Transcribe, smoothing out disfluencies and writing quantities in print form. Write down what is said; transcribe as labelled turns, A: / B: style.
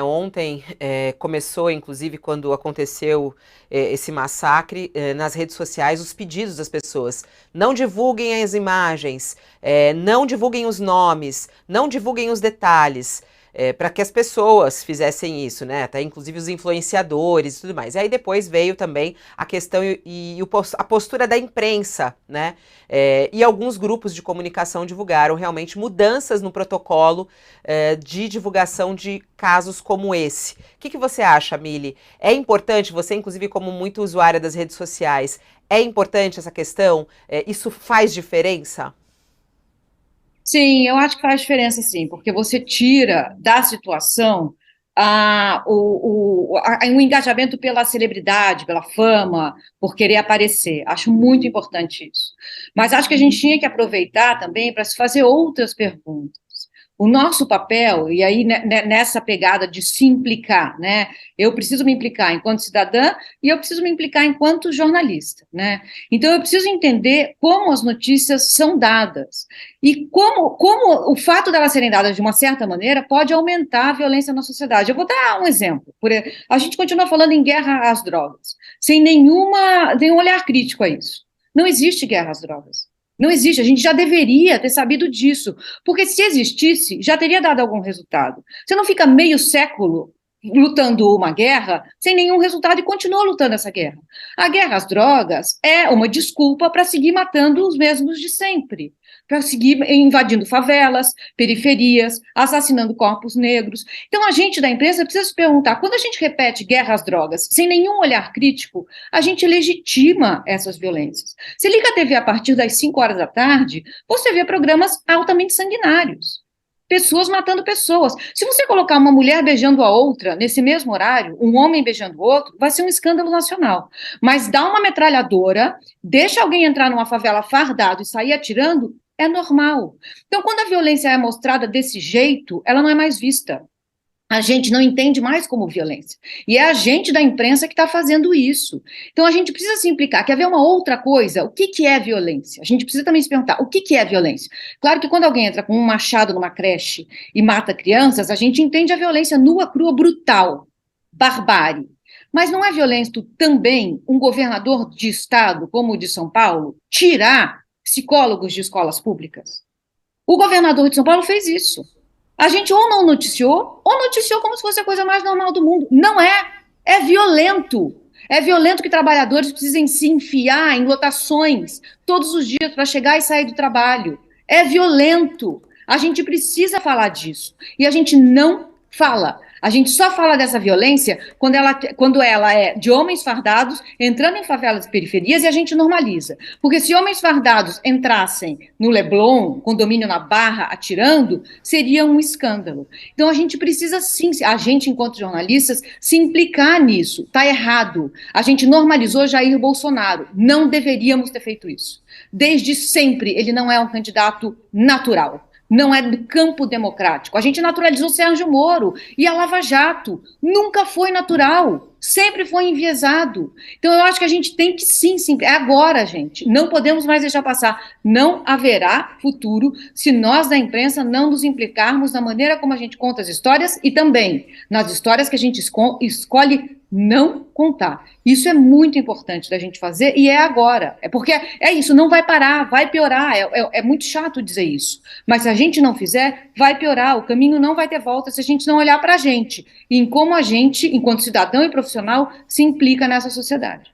A: Ontem começou, inclusive, quando aconteceu esse massacre, nas redes sociais, os pedidos das pessoas. Não divulguem as imagens, não divulguem os nomes, não divulguem os detalhes. Para que as pessoas fizessem isso, né? Até inclusive os influenciadores e tudo mais. E aí depois veio também a questão a postura da imprensa, né? E alguns grupos de comunicação divulgaram realmente mudanças no protocolo de divulgação de casos como esse. O que você acha, Mili? É importante, você inclusive como muito usuária das redes sociais, é importante essa questão? Isso faz diferença?
B: Sim, eu acho que faz diferença, sim, porque você tira da situação o engajamento pela celebridade, pela fama, por querer aparecer. Acho muito importante isso. Mas acho que a gente tinha que aproveitar também para se fazer outras perguntas. O nosso papel, e aí nessa pegada de se implicar, né? Eu preciso me implicar enquanto cidadã e eu preciso me implicar enquanto jornalista, né? Então eu preciso entender como as notícias são dadas e como o fato delas serem dadas de uma certa maneira pode aumentar a violência na sociedade. Eu vou dar um exemplo. A gente continua falando em guerra às drogas, sem nenhum olhar crítico a isso. Não existe guerra às drogas. Não existe, a gente já deveria ter sabido disso, porque se existisse, já teria dado algum resultado. Você não fica meio século lutando uma guerra sem nenhum resultado e continua lutando essa guerra. A guerra às drogas é uma desculpa para seguir matando os mesmos de sempre, para seguir invadindo favelas, periferias, assassinando corpos negros. Então a gente da imprensa precisa se perguntar, quando a gente repete guerra às drogas sem nenhum olhar crítico, a gente legitima essas violências. Você liga a TV a partir das 5 horas da tarde, você vê programas altamente sanguinários. Pessoas matando pessoas. Se você colocar uma mulher beijando a outra nesse mesmo horário, um homem beijando o outro, vai ser um escândalo nacional. Mas dá uma metralhadora, deixa alguém entrar numa favela fardado e sair atirando, é normal. Então, quando a violência é mostrada desse jeito, ela não é mais vista. A gente não entende mais como violência. E é a gente da imprensa que está fazendo isso. Então a gente precisa se implicar. Quer ver uma outra coisa? O que é violência? A gente precisa também se perguntar, o que é violência? Claro que quando alguém entra com um machado numa creche e mata crianças, a gente entende a violência nua, crua, brutal, barbárie. Mas não é violência também um governador de estado, como o de São Paulo, tirar psicólogos de escolas públicas? O governador de São Paulo fez isso. A gente ou não noticiou, ou noticiou como se fosse a coisa mais normal do mundo. Não é. É violento. É violento que trabalhadores precisem se enfiar em lotações todos os dias para chegar e sair do trabalho. É violento. A gente precisa falar disso. E a gente não fala. A gente só fala dessa violência quando ela é de homens fardados entrando em favelas e periferias e a gente normaliza. Porque se homens fardados entrassem no Leblon, condomínio na Barra, atirando, seria um escândalo. Então a gente precisa sim, a gente enquanto jornalistas, se implicar nisso. Está errado. A gente normalizou Jair Bolsonaro. Não deveríamos ter feito isso. Desde sempre ele não é um candidato natural. Não é do campo democrático. A gente naturalizou Sérgio Moro e a Lava Jato. Nunca foi natural, sempre foi enviesado. Então eu acho que a gente tem que sim, é agora, gente. Não podemos mais deixar passar. Não haverá futuro se nós da imprensa não nos implicarmos na maneira como a gente conta as histórias e também nas histórias que a gente escolhe não contar. Isso é muito importante da gente fazer e é agora. É porque é isso, não vai parar, vai piorar. É muito chato dizer isso. Mas se a gente não fizer, vai piorar. O caminho não vai ter volta se a gente não olhar para a gente e em como a gente, enquanto cidadão e profissional, se implica nessa sociedade.